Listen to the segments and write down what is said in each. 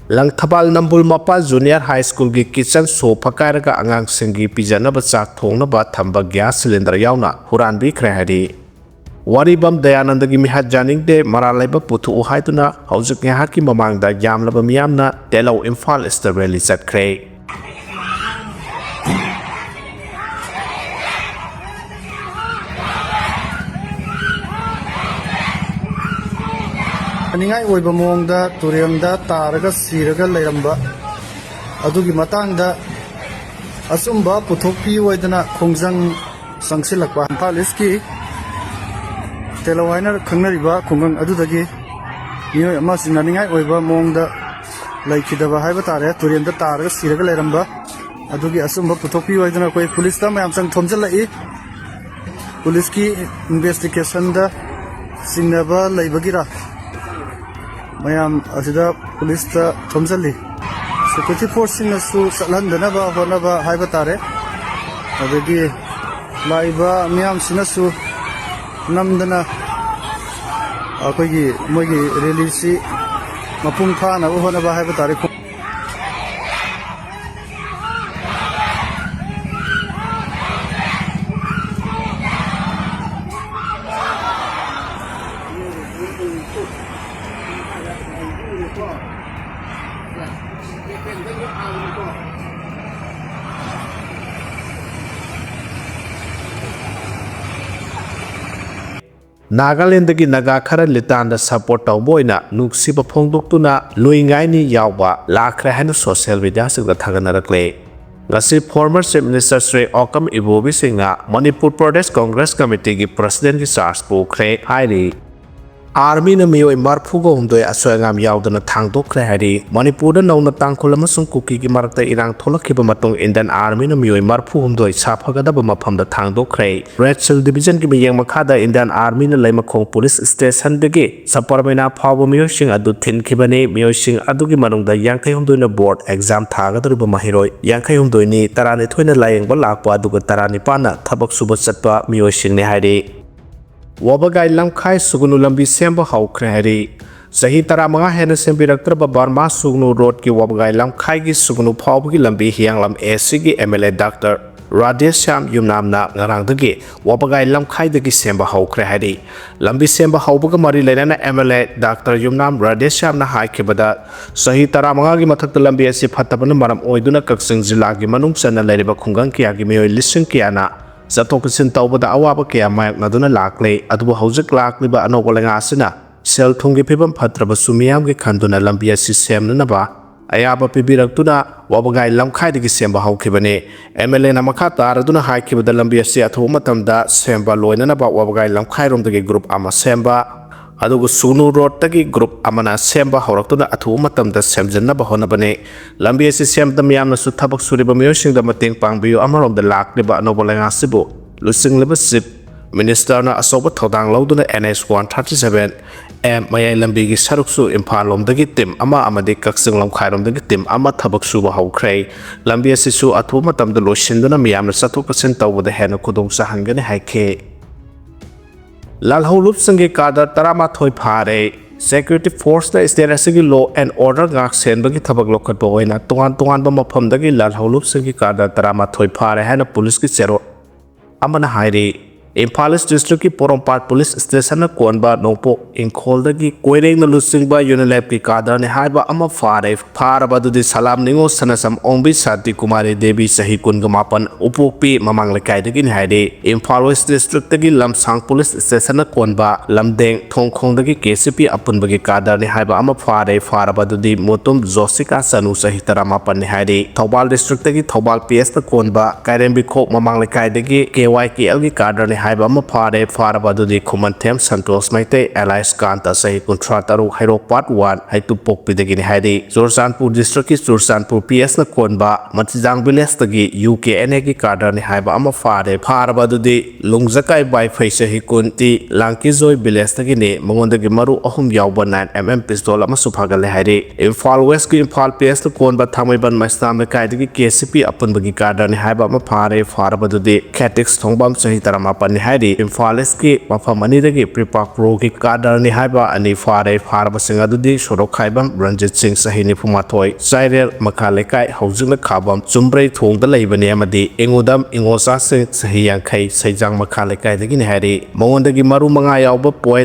Langthabal Nambul Mapa Junior High School gi kitchen so phakairaga angang singi pijanaba chak thongnaba thamba gas cylinder yaona huranbi khre hari waribam dayananda gi mihat janingde maralaiba puthu haituna haujik ngahaki mamangda yamlaba miyamna telo Imphal East rally chatkhre Ningai oiba mongda turemda taraga siraga lairamba adugi matangda asumba puthokpi oidana khongjang sangsilakpa Imphal East ki telawaina khangnariba khongang adudagi mioi ama singna ningai oiba mongda laikidaba haiba tare turemda taraga siraga lairamba adugi asumba puthokpi oidana koi police ta mayam sang thomjalai police ki investigation da singnaba laibagira Mayam asida police ta thomjali security force na su salandana ba hona ba haiba tare adagi laiba miyam sina su namdana akogi mogi release mapung khana hona ba haiba tare Nagaland gi naga khara litanda support tawboina nuksiba phongdoktuna luingai ni yawba lakhre hanu social media sing da thaganarakle ngasi former chief minister Sri Okam Ibobi singa Manipur Pradesh Congress Committee gi president gi charge pokre hairi Army na meeoi marphugo humdoi asoyangam yawdana thangdokre hari Manipur da nauna tangkhol amasung Kuki gi marakta irang tholakhiba matung Indian Army na meeoi marphu humdoi saphagadaba mafam da thangdokre Red Cell Division gi miyeng makhada Indian Army na laimakhong police station dagi saparmena phawba meeoi sing adu thinkibani meeoi sing adu gi manungda yankai humdoi na board exam thagadariba mahiroi yankai humdoi ni tarani thoina layengba lakpa aduga tarani pana thabak suba chatpa meeoi sing ne hari Wabagai lamkhai sugunu lambi semba haukre hari Sahi taramanga hena sembiraktraba Barma sugunu road ki wabagai lamkhai gi sugunu phawbagi lambi hiang lam AC gi MLA Dr. Radhesham Yumnamna ngarangdagi wabagai lamkhai dagi semba haukre hari lambi semba haubaga mari lainana MLA Dr. Yumnam Radhesham na haikibada Sahi taramanga gi mathakta lambi asi phatabana maram oiduna Kaksing jilla gi manung chana lairiba khungang kiya gi meoi lising kiyana Zatokasin tawbada awaba kaya mayak naduna lakle adubu haujik lakliba anogolenga asina sel thungi pibam phatraba sumiyam gi khanduna lambiya si semna ba ayaba pibiraktuna wabagai lamkhai digi semba haukibane MLA na makha taraduna haikibada lambiya si athu matamda semba loina ba wabagai lamkhai romdagi group ama semba adugu sunu road tagi group amana semba horaktuna athu matamda semjanna ba honabane lambi asi semda miyamna su thabak suriba miyosingda mateng pangbiyo amaromda lakliba anobolenga sibu lusingleba sip minister na asoba thodang lawduna NS 137 mayai lambi gi saruksu Imphal lomdagi tim ama amadi Kaksing lamkhai romdagi tim ama thabak suba haukhre lambi asi su athu matamda losinduna miyamna sathokasin tawbada hena khudong sahangane haike Lalholup sangi kadar tarama thoi phare security force da state asigi law and order gak senbagi thabak lokhat ba oina tongan ba mafam dagi lalholup sangi kadar tarama thoi phare hana police ki chero amana hairi Imphal East district ki Porompat police station na konba nongpo ingkhol dagi koireng na lusingba unilab ki kadar ne haiba ama phare badudi salam ningo sanasam ongbi sati kumari devi sahi kungamapan upokpi mamang lekai dagi ni hairi Imphal West district dagi lamsang police station na konba lamdeng thongkhong dagi KCP apun bagi kadar ne haiba ama phare badudi motum josika sanu sahi taramapan ne hairi Thobal district dagi Thobal PS na konba kairembi khok mamang lekai dagi KYKL gi kadar ne haiba ama phare badudi Khumantem Santos Maite Allies Kanta sahi kuntra taru hairo part 1 haitu pokpi dagi ni hairi Churchandpur district ki Churchandpur PS na konba Matijang village dagi UKNA gi kadar ne haiba ama phare badudi lungjakai bai phai sahi kunti Langkizoi village dagi ne mangondagi maru ahum yawba 9mm pistol ama suphagale hairi Imphal West ki Imphal PS na konba Thamaiban Maistam lekai dagi KCP apun bagi kadar ne haiba ama phare badudi Khatix thongbam sahi taramapan ꯀꯥꯗꯔꯅꯤ ꯍꯥꯏꯔꯤ ꯏꯝꯐꯥꯜ ꯏꯁꯀꯤ ꯃꯐꯝ ꯑꯅꯤꯗꯒꯤ ꯄ꯭ꯔꯤꯄꯥꯛꯄ꯭ꯔꯣꯒꯤ ꯀꯥꯗꯔꯅꯤ ꯍꯥꯏꯕ ꯑꯅꯤ ꯐꯥꯔꯦ ꯐꯥꯔꯕꯁꯤꯡ ꯑꯗꯨꯗꯤ ꯁꯣꯔꯣꯛꯈꯥꯏꯕꯝ ꯔꯟꯖꯤꯠ ꯁꯤꯡ ꯆꯍꯤ 94 ꯆꯥꯏꯔꯦꯜ ꯃꯈꯥ ꯂꯩꯀꯥꯏ ꯍꯧꯖꯤꯛꯅ ꯈꯥꯕꯝ ꯆꯨꯝꯕ꯭ꯔꯩ ꯊꯣꯡꯗ ꯂꯩꯕꯅꯤ ꯑꯃꯗꯤ ꯏꯉꯨꯗꯝ ꯏꯉꯣꯆꯥꯁꯤꯡ ꯆꯍꯤ 50 ꯁꯩꯖꯥꯡ ꯃꯈꯥ ꯂꯩꯀꯥꯏꯗꯒꯤꯅꯤ ꯍꯥꯏꯔꯤ ꯃꯉꯣꯟꯗꯒꯤ ꯃꯔꯨ ꯃꯉꯥ ꯌꯥꯎꯕ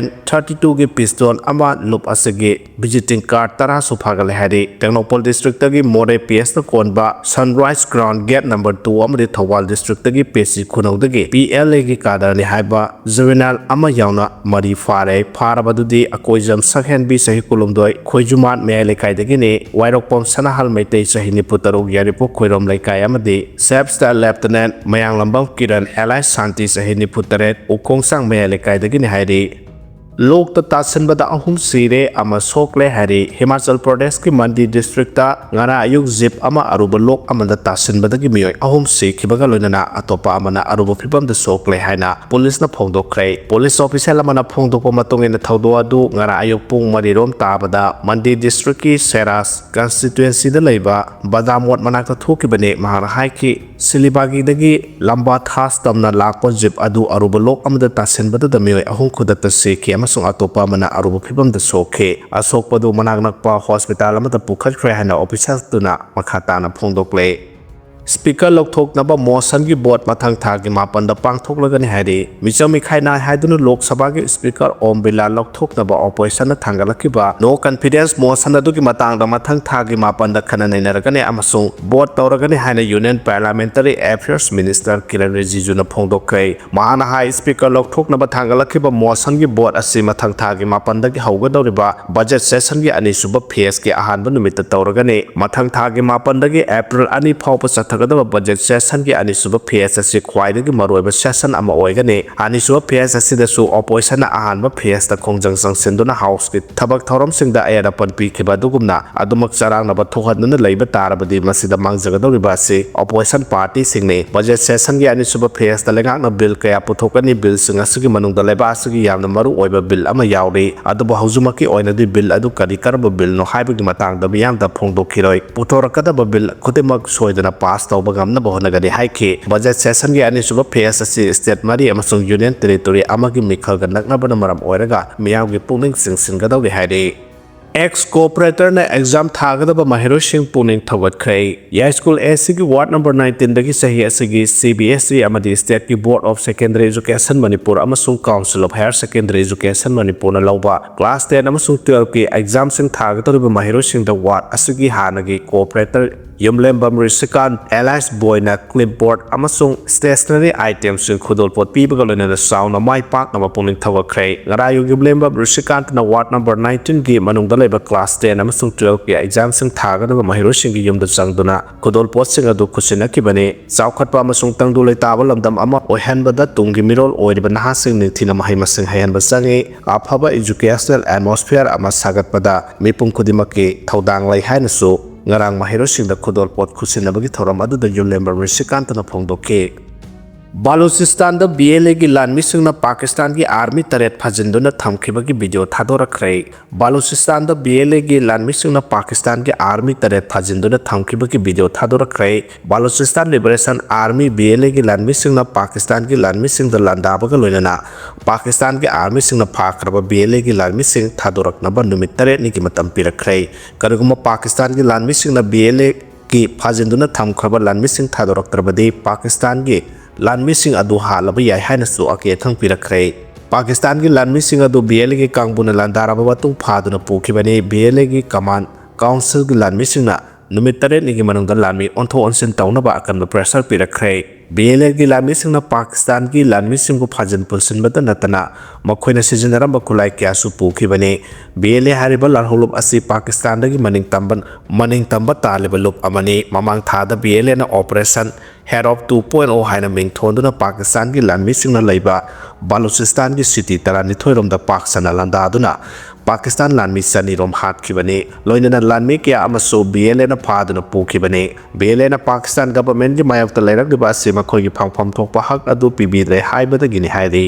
.32 ꯒꯤ ꯄꯤꯁꯇꯣꯜ ꯑꯃ ꯂꯨꯞ ꯑꯁꯤꯒꯤ ꯚꯤꯖꯤꯇꯤꯡ ꯀꯥꯔꯗ 10 ꯁꯨ ꯐꯥꯒꯠꯂꯦ ꯍꯥꯏꯔꯤ ꯇꯦꯡꯅꯧꯄꯜ ꯗꯤꯁꯇ꯭ꯔꯤꯛꯇꯒꯤ ꯃꯣꯔꯦ ꯄꯤꯑꯦꯁꯇ ꯀꯣꯟꯕ ꯁꯟꯔꯥꯏꯖ ꯒ꯭ꯔꯥꯎꯟ ꯒꯦꯠ ꯅꯝꯕꯔ 2 ꯑꯃꯗꯤ ꯊꯧꯕꯥꯜ ꯗꯤꯁꯇ꯭ꯔꯤꯛꯇꯒꯤ ꯄꯦꯁꯤ ꯈꯨꯅꯧꯗꯒꯤ PLAꯒꯤ ꯀꯥꯗꯔꯅꯤ ꯍꯥꯏꯕ ꯖꯨꯚꯦꯅꯥꯏꯜ ꯑꯃ ꯌꯥꯎꯅ ꯃꯔꯤ ꯐꯥꯔꯦ ꯐꯥꯔꯕꯗꯨꯗꯤ ꯑꯀꯣꯏꯖꯝ ꯁꯛꯍꯦꯟꯕꯤ ꯆꯍꯤ 19 ꯈꯣꯏꯖꯨꯃꯥꯠ ꯃꯌꯥꯏ ꯂꯩꯀꯥꯏꯗꯒꯤꯅꯤ ꯋꯥꯏꯔꯣꯛꯄꯝ ꯁꯅꯥꯍꯜ ꯃꯩꯇꯩ ꯆꯍꯤ 93 ꯌꯥꯏꯔꯤꯄꯣꯛ ꯈꯣꯏꯔꯣꯝ ꯂꯩꯀꯥꯏ ꯑꯃꯗꯤ ꯁꯦꯞ ꯁ꯭ꯇꯥꯔ ꯂꯦꯐꯇꯅꯦꯟꯠ ꯃꯌꯥꯡꯂꯝꯕꯝ ꯀꯤꯔꯟ ꯑꯦꯂꯥꯏ ꯁꯥꯟꯇꯤ ꯆꯍꯤ 98 ꯎꯈꯣꯡꯁꯥꯡ ꯃꯌꯥꯏ ꯂꯩꯀꯥꯏꯗꯒꯤꯅꯤ ꯍꯥꯏꯔꯤ ꯂꯣꯛꯇ ꯇꯥꯁꯤꯟꯕꯗ 3 ꯁꯤꯔꯦ ꯑꯃ ꯁꯣꯛꯂꯦ ꯍꯥꯏꯔꯤ ꯍꯤꯃꯥꯆꯜ ꯄ꯭ꯔꯗꯦꯁꯀꯤ ꯃꯟꯗꯤ ꯗꯤꯁꯇ꯭ꯔꯤꯛꯇ ꯉꯔꯥꯡ ꯑꯌꯨꯛ ꯖꯤꯞ ꯑꯃ ꯑꯔꯨꯕ ꯂꯣꯛ ꯑꯃꯗ ꯇꯥꯁꯤꯟꯕꯗꯒꯤ ꯃꯤꯑꯣꯏ 3 ꯁꯤꯈꯤꯕꯒ ꯂꯣꯏꯅꯅ ꯑꯇꯣꯞꯄ ꯑꯃꯅ ꯑꯔꯨꯕ ꯐꯤꯚꯝꯗ ꯁꯣꯛꯂꯦ ꯍꯥꯏꯅ ꯄꯨꯂꯤꯁꯅ ꯐꯣꯡꯗꯣꯛꯈ꯭ꯔꯦ ꯄꯨꯂꯤꯁ ꯑꯣꯐꯤꯁꯤꯌꯦꯜ ꯑꯃꯅ ꯐꯣꯡꯗꯣꯛꯄ ꯃꯇꯨꯡ ꯏꯟꯅ ꯊꯧꯗꯣꯛ ꯑꯗꯨ ꯉꯔꯥꯡ ꯑꯌꯨꯛ ꯄꯨꯡ 4 ꯔꯣꯝ ꯇꯥꯕꯗ ꯃꯟꯗꯤ ꯗꯤꯁꯇ꯭ꯔꯤꯛꯀꯤ ꯁꯦꯔꯥꯁ ꯀꯟꯁꯇꯤꯇꯨꯑꯦꯟꯁꯤꯗ ꯂꯩꯕ ꯕꯗꯥꯃꯣꯠ ꯃꯅꯥꯛꯇ ꯊꯣꯛꯈꯤꯕꯅꯤ ꯃꯍꯥꯛꯅ ꯍꯥꯏꯈꯤ ꯁꯤꯂꯤꯕꯥꯒꯤꯗꯒꯤ ꯂꯝꯕꯥ ꯊꯥꯁ ꯇꯝꯅ ꯂꯥꯛꯄ ꯖꯤꯞ ꯑꯗꯨ ꯑꯔꯨꯕ ꯂꯣꯛ ꯑꯃꯗ ꯇꯥꯁꯤꯟꯕꯗꯨꯗ ꯃꯤꯑꯣꯏ 3 ꯈꯨꯗꯛꯇ ꯁꯤꯈꯤ ꯑꯃꯁꯨꯡ ꯑꯇꯣꯞꯄ ꯑꯃꯅ ꯑꯔꯨꯕ ꯐꯤꯚꯝꯗ ꯁꯣꯛꯈꯤ ꯑꯁꯣꯛꯄꯗꯨ ꯃꯅꯥꯛ ꯅꯛꯄ ꯍꯣꯁꯄꯤꯇꯥꯜ ꯑꯃꯗ ꯄꯨꯈꯠꯈ꯭ꯔꯦ ꯍꯥꯏꯅ ꯑꯣꯐꯤꯁꯤꯌꯦꯜꯗꯨꯅ ꯃꯈꯥ ꯇꯥꯅ ꯐꯣꯡꯗꯣꯛꯂꯦ ꯁ꯭ꯄꯤꯀꯔ ꯂꯧꯊꯣꯛꯅꯕ ꯃꯣꯁꯟꯒꯤ ꯚꯣꯠ ꯃꯊꯪ ꯊꯥꯒꯤ 7ꯗ ꯄꯥꯡꯊꯣꯛꯂꯒꯅꯤ ꯍꯥꯏꯔꯤ ꯃꯤꯆꯪ ꯃꯤꯈꯥꯏ ꯅꯥꯏ ꯍꯥꯏꯗꯨꯅ ꯂꯣꯛ ꯁꯚꯥꯒꯤ ꯁ꯭ꯄꯤꯀꯔ ꯑꯣꯝ ꯕꯤꯔꯂꯥ ꯂꯧꯊꯣꯛꯅꯕ ꯑꯣꯄꯣꯖꯤꯁꯟꯅ ꯊꯥꯡꯒꯠꯂꯛꯈꯤꯕ ꯅꯣ ꯀꯟꯐꯤꯗꯦꯟꯁ ꯃꯣꯁꯟ ꯑꯗꯨꯒꯤ ꯃꯇꯥꯡꯗ ꯃꯊꯪ ꯊꯥꯒꯤ 7ꯗ ꯈꯟꯅ ꯅꯩꯅꯔꯒꯅꯤ ꯑꯃꯁꯨꯡ ꯚꯣꯠ ꯇꯧꯔꯒꯅꯤ ꯍꯥꯏꯅ union parliamentary affairs minister Kiren ꯔꯤꯖꯤꯖꯨꯅ ꯐꯣꯡꯗꯣꯛꯈ꯭ꯔꯦ ꯃꯍꯥꯛꯅ ꯍꯥꯏ ꯁ꯭ꯄꯤꯀꯔ ꯂꯧꯊꯣꯛꯅꯕ ꯊꯥꯡꯒꯠꯂꯛꯈꯤꯕ ꯃꯣꯁꯟꯒꯤ ꯚꯣꯠ ꯑꯁꯤ ꯃꯊꯪ ꯊꯥꯒꯤ 7ꯗꯒꯤ ꯍꯧꯒꯗꯧꯔꯤꯕ ꯕꯖꯦꯠ ꯁꯦꯁꯟꯒꯤ ꯑꯅꯤꯁꯨꯕ ꯐꯦꯖꯀꯤ ꯑꯍꯥꯟꯕ ꯅꯨꯃꯤꯠꯇ ꯇꯧꯔꯒꯅꯤ ꯃꯊꯪ ꯊꯥꯒꯤ 7ꯗꯒꯤ ꯑꯦꯄ꯭ꯔꯤꯜ 2 ꯐꯥꯎꯕ ꯆꯠꯊꯒꯗꯕ ꯕꯖꯦꯠ ꯁꯦꯁꯟꯒꯤ ꯑꯅꯤꯁꯨꯕ ꯐꯦꯖ ꯑꯁꯤ ꯈ꯭ꯋꯥꯏꯗꯒꯤ ꯃꯔꯨꯑꯣꯏꯕ ꯁꯦꯁꯟ ꯑꯃ ꯑꯣꯏꯒꯅꯤ ꯑꯅꯤꯁꯨꯕ ꯐꯦꯖ ꯑꯁꯤꯗꯁꯨ ꯑꯣꯄꯣꯖꯤꯁꯟꯅ ꯑꯍꯥꯟꯕ ꯐꯦꯖꯇ ꯈꯣꯡꯖꯪ ꯆꯪꯁꯤꯟꯗꯨꯅ ꯍꯥꯎꯁꯀꯤ ꯊꯕꯛ ꯊꯧꯔꯝꯁꯤꯡꯗ ꯑꯌꯦꯠ ꯑꯄꯟ ꯄꯤꯈꯤꯕ ꯑꯗꯨꯒꯨꯝꯅ ꯑꯗꯨꯃꯛ ꯆꯔꯥꯡꯅꯕ ꯊꯣꯛꯍꯟꯗꯨꯅ ꯂꯩꯕ ꯇꯥꯔꯕꯗꯤ ꯃꯁꯤꯗ ꯃꯥꯡꯖꯒꯗꯧꯔꯤꯕ ꯑꯁꯤ ꯑꯣꯄꯣꯖꯤꯁꯟ ꯄꯥꯔꯇꯤꯁꯤꯡꯅꯤ ꯕꯖꯦꯠ ꯁꯦꯁꯟꯒꯤ ꯑꯅꯤꯁꯨꯕ ꯐꯦꯖꯇ ꯂꯩꯉꯥꯛꯅ ꯕꯤꯜ ꯀꯌꯥ ꯄꯨꯊꯣꯛꯀꯅꯤ ꯕꯤꯜꯁꯤꯡ ꯑꯁꯤꯒꯤ ꯃꯅꯨꯡꯗ ꯂꯩꯕꯥꯛ ꯑꯁꯤꯒꯤ ꯌꯥꯝꯅ ꯃꯔꯨ ꯑꯣꯏꯕ ꯕꯤꯜ ꯑꯃ ꯌꯥꯎꯔꯤ ꯑꯗꯨꯕꯨ ꯍꯧꯖꯤꯛꯃꯛꯀꯤ ꯑꯣꯏꯅꯗꯤ ꯕꯤꯜ ꯑꯗꯨ ꯀꯔꯝꯕ ꯕꯤꯜꯅꯣ ꯍꯥꯏꯕꯒꯤ ꯃꯇꯥꯡꯗ ꯃꯤꯌꯥꯝꯗ ꯐꯣꯡꯗꯣꯛꯈꯤꯔꯣꯏ ꯄꯨꯊꯣꯔꯛꯀꯗꯕ ꯕꯤꯜ ꯈꯨꯗꯤꯡꯃꯛ ꯁꯣꯏꯗꯅ ꯄꯥꯁ ꯇꯧꯕ ꯉꯝꯅꯕ ꯍꯣꯠꯅꯒꯅꯤ ꯍꯥꯏꯈꯤ ꯕꯖꯦꯠ ꯁꯦꯁꯟꯒꯤ ꯑꯅꯤꯁꯨꯕ ꯐꯦꯖ ꯑꯁꯤ ꯁ꯭ꯇꯦꯠ 4 ꯑꯃꯁꯨꯡ ꯌꯨꯅꯤꯌꯟ ꯇꯦꯔꯤꯇꯣꯔꯤ ꯑꯃꯒꯤ ꯃꯤꯈꯜꯒ ꯅꯛꯅꯕꯅ ꯃꯔꯝ ꯑꯣꯏꯔꯒ ꯃꯤꯌꯥꯝꯒꯤ ꯄꯨꯛꯅꯤꯡ ꯆꯤꯡꯁꯤꯟꯒꯗꯧꯔꯤ ꯍꯥꯏꯔꯤ ꯑꯦꯛꯁ ꯀꯣꯑꯣꯄꯔꯦꯇꯔꯅ ꯑꯦꯛꯖꯥꯝ ꯊꯥꯒꯗꯕ ꯃꯍꯩꯔꯣꯏꯁꯤꯡ ꯄꯨꯛꯅꯤꯡ ꯊꯧꯒꯠꯈ꯭ꯔꯦ ꯌꯥꯏꯁ꯭ꯀꯨꯜ ꯑꯦꯁꯤꯒꯤ ꯋꯥꯔꯗ ꯅꯝꯕꯔ 19ꯗꯒꯤ ꯆꯍꯤ ꯑꯁꯤꯒꯤ CBSE ꯑꯃꯗꯤ ꯁ꯭ꯇꯦꯠꯀꯤ board of secondary education Manipur ꯑꯃꯁꯨꯡ council of higher secondary education ꯃꯅꯤꯄꯨꯔꯅ ꯂꯧꯕ ꯀ꯭ꯂꯥꯁ 10 ꯑꯃꯁꯨꯡ 12ꯀꯤ ꯑꯦꯛꯖꯥꯝꯁꯤꯡ ꯊꯥꯒꯗꯧꯔꯤꯕ ꯃꯍꯩꯔꯣꯏꯁꯤꯡꯗ ꯋꯥꯔꯗ ꯑꯁꯤꯒꯤ ꯍꯥꯟꯅꯒꯤ ꯀꯣꯑꯣꯄꯔꯦꯇꯔ ꯌꯨꯝꯂꯦꯝꯕꯝ ꯔꯤꯁꯤꯀꯥꯟ ꯑꯦꯂꯥꯏꯁ ꯕꯣꯏꯅ ꯀ꯭ꯂꯤꯞꯕꯣꯔꯗ ꯑꯃꯁꯨꯡ ꯁ꯭ꯇꯦꯁꯅꯔꯤ ꯑꯥꯏꯇꯦꯝꯁꯤꯡ ꯈꯨꯗꯣꯜꯄꯣꯠ ꯄꯤꯕꯒ ꯂꯣꯏꯅꯅ ꯆꯥꯎꯅ ꯃꯥꯏ ꯄꯥꯛꯅꯕ ꯄꯨꯛꯅꯤꯡ ꯊꯧꯒꯠꯈ꯭ꯔꯦ ꯉꯔꯥꯡ ꯌꯨꯝꯂꯦꯝꯕꯝ ꯔꯤꯁꯤꯀꯥꯟꯇꯅ ꯋꯥꯔꯗ ꯅꯝꯕꯔ 19ꯒꯤ ꯃꯅꯨꯡꯗ ꯂꯩꯕ ꯀ꯭ꯂꯥꯁ 10 ꯑꯃꯁꯨꯡ 12ꯀꯤ ꯑꯦꯛꯖꯥꯝꯁꯤꯡ ꯊꯥꯒꯗꯕ ꯃꯍꯩꯔꯣꯏꯁꯤꯡꯒꯤ ꯌꯨꯝꯗ ꯆꯪꯗꯨꯅ ꯈꯨꯗꯣꯜꯄꯣꯠꯁꯤꯡ ꯑꯗꯨ ꯈꯨꯠꯁꯤꯟꯅꯈꯤꯕꯅꯤ ꯆꯥꯎꯈꯠꯄ ꯑꯃꯁꯨꯡ ꯇꯪꯗꯨ ꯂꯩꯇꯥꯕ ꯂꯝꯗꯝ ꯑꯃ ꯑꯣꯏꯍꯟꯕꯗ ꯇꯨꯡꯒꯤ ꯃꯤꯔꯣꯜ ꯑꯣꯏꯔꯤꯕ ꯅꯍꯥꯁꯤꯡ ꯅꯤꯡꯊꯤꯅ ꯃꯍꯩ ꯃꯁꯤꯡ ꯍꯩꯍꯟꯕ ꯆꯪꯏ ꯑꯐꯕ ꯏꯖꯨꯀꯦꯁꯅꯦꯜ ꯑꯦꯠꯃꯣꯁꯐꯤꯌꯔ ꯑꯃ ꯁꯥꯒꯠꯄꯗ ꯃꯤꯄꯨꯝ ꯈꯨꯗꯤꯡꯃꯛꯀꯤ ꯊꯧꯗꯥꯡ ꯂꯩ ꯍꯥꯏꯅꯁꯨ ꯉꯔꯥꯡ ꯃꯍꯩꯔꯣꯏꯁꯤꯡꯗ ꯈꯨꯗꯣꯜꯄꯣꯠ ꯈꯨꯠꯁꯤꯟꯅꯕꯒꯤ ꯊꯧꯔꯝ ꯑꯗꯨꯗ ꯌꯨꯝꯂꯦꯝꯕꯝ ꯔꯤꯁꯤꯀꯥꯟꯇꯅ ꯐꯣꯡꯗꯣꯛꯈꯤ ꯕꯂꯨꯆꯤꯁ꯭ꯇꯥꯟꯗ ꯕꯤꯑꯦꯜꯑꯦꯒꯤ ꯂꯥꯟꯃꯤꯁꯤꯡꯅ ꯄꯥꯀꯤꯁꯇꯥꯟꯒꯤ ꯑꯥꯔꯃꯤ 8 ꯐꯥꯖꯤꯟꯗꯨꯅ ꯊꯝꯈꯤꯕꯒꯤ ꯚꯤꯗꯤꯑꯣ ꯊꯥꯗꯣꯔꯛꯈ꯭ꯔꯦ ꯕꯂꯨꯆꯤꯁ꯭ꯇꯥꯟꯗ ꯕꯤꯑꯦꯜꯑꯦꯒꯤ ꯂꯥꯟꯃꯤꯁꯤꯡꯅ ꯄꯥꯀꯤꯁꯇꯥꯟꯒꯤ army 8 ꯐꯥꯖꯤꯟꯗꯨꯅ ꯊꯝꯈꯤꯕꯒꯤ video ꯊꯥꯗꯣꯔꯛꯈ꯭ꯔꯦ Baluchistan liberation army BLAꯒꯤ ꯂꯥꯟꯃꯤꯁꯤꯡꯅ ꯄꯥꯀꯤꯁꯇꯥꯟꯒꯤ ꯂꯥꯟꯃꯤꯁꯤꯡꯗ ꯂꯥꯟꯗꯥꯕꯒ ꯂꯣꯏꯅꯅ ꯄꯥꯀꯤꯁꯇꯥꯟꯒꯤ ꯑꯥꯔꯃꯤꯁꯤꯡꯅ ꯐꯥꯈ꯭ꯔꯕ BLAꯒꯤ ꯂꯥꯟꯃꯤꯁꯤꯡ ꯊꯥꯗꯣꯔꯛꯅꯕ ꯅꯨꯃꯤꯠ 9ꯅꯤꯒꯤ ꯃꯇꯝ ꯄꯤꯔꯛꯈ꯭ꯔꯦ ꯀꯔꯤꯒꯨꯝꯕ ꯄꯥꯀꯤꯁꯇꯥꯟꯒꯤ ꯂꯥꯟꯃꯤꯁꯤꯡꯅ BLAꯒꯤ ꯐꯥꯖꯤꯟꯗꯨꯅ ꯊꯝꯈ꯭ꯔꯕ ꯂꯥꯟꯃꯤꯁꯤꯡ ꯊꯥꯗꯣꯔꯛꯇ꯭ꯔꯕꯗꯤ ꯄꯥꯀꯤꯁꯇꯥꯟꯒꯤ ꯂꯥꯟꯃꯤꯁꯤꯡ ꯑꯗꯨ ꯍꯥꯠꯂꯕ ꯌꯥꯏ ꯍꯥꯏꯅꯁꯨ ꯑꯀꯦꯈꯪ ꯄꯤꯔꯛꯈ꯭ꯔꯦ ꯄꯥꯀꯤꯁꯇꯥꯟꯒꯤ ꯂꯥꯟꯃꯤꯁꯤꯡ ꯑꯗꯨ BLAꯒꯤ ꯀꯥꯡꯕꯨꯅ ꯂꯥꯟꯗꯥꯔꯕ ꯃꯇꯨꯡ ꯐꯥꯗꯨꯅ ꯄꯨꯈꯤꯕꯅꯤ BLAꯒꯤ ꯀꯃꯥꯟ ꯀꯥꯎꯟꯁꯤꯜꯒꯤ ꯂꯥꯟꯃꯤꯁꯤꯡꯅ ꯅꯨꯃꯤꯠ 8ꯅꯤꯒꯤ ꯃꯅꯨꯡꯗ ꯂꯥꯟꯃꯤ ꯑꯣꯟꯊꯣꯛ ꯑꯣꯟꯁꯤꯟ ꯇꯧꯅꯕ ꯑꯀꯟꯕ ꯄ꯭ꯔꯦꯁꯔ ꯄꯤꯔꯛꯈ꯭ꯔꯦ BLAꯒꯤ ꯂꯥꯟꯃꯤꯁꯤꯡꯅ ꯄꯥꯀꯤꯁꯇꯥꯟꯒꯤ ꯂꯥꯟꯃꯤꯁꯤꯡꯕꯨ ꯐꯥꯖꯤꯟ ꯄꯨꯟꯁꯤꯟꯕꯇ ꯅꯠꯇꯅ ꯃꯈꯣꯏꯅ ꯁꯤꯖꯤꯟꯅꯔꯝꯕ ꯈꯨꯠꯂꯥꯏ ꯀꯌꯥꯁꯨ ꯄꯨꯈꯤꯕꯅꯤ BLA ꯍꯥꯏꯔꯤꯕ ꯂꯥꯜꯍꯧꯂꯨꯞ ꯑꯁꯤ ꯄꯥꯀꯤꯁꯇꯥꯟꯗꯒꯤ ꯃꯅꯤꯡꯇꯝꯕ ꯇꯥꯜꯂꯤꯕ ꯂꯨꯞ ꯑꯃꯅꯤ ꯃꯃꯥꯡ ꯊꯥꯗ BLAꯅ ꯑꯣꯄꯔꯦꯁꯟ ꯍꯦꯗ ꯑꯣꯐ 2.0 ꯍꯥꯏꯅ ꯃꯤꯡꯊꯣꯟꯗꯨꯅ ꯄꯥꯀꯤꯁꯇꯥꯟꯒꯤ ꯂꯥꯟꯃꯤꯁꯤꯡꯅ ꯂꯩꯕ ꯕꯂꯨꯆꯤꯁ꯭ꯇꯥꯟꯒꯤ ꯁꯤꯇꯤ 12ꯔꯣꯝꯗ ꯄꯥꯛ ꯁꯟꯅ ꯂꯥꯟꯗꯥꯗꯨꯅ ꯄꯥꯀꯤꯁꯇꯥꯟ ꯂꯥꯟꯃꯤ 200 ꯍꯥꯠꯈꯤꯕꯅꯤ ꯂꯣꯏꯅꯅ ꯂꯥꯟꯃꯤ ꯀꯌꯥ ꯑꯃꯁꯨ BLAꯅ ꯐꯥꯗꯨꯅ ꯄꯨꯈꯤꯕꯅꯤ BLAꯅ ꯄꯥꯀꯤꯁꯇꯥꯟ ꯒꯚꯔꯟꯃꯦꯟꯠꯀꯤ ꯃꯥꯌꯣꯛꯇ ꯂꯩꯔꯛꯂꯤꯕ ꯑꯁꯤ ꯃꯈꯣꯏꯒꯤ ꯐꯪꯐꯝ ꯊꯣꯛꯄ ꯍꯛ ꯑꯗꯨ ꯄꯤꯕꯤꯗ꯭ꯔꯦ ꯍꯥꯏꯕꯗꯒꯤꯅꯤ ꯍꯥꯏꯔꯤ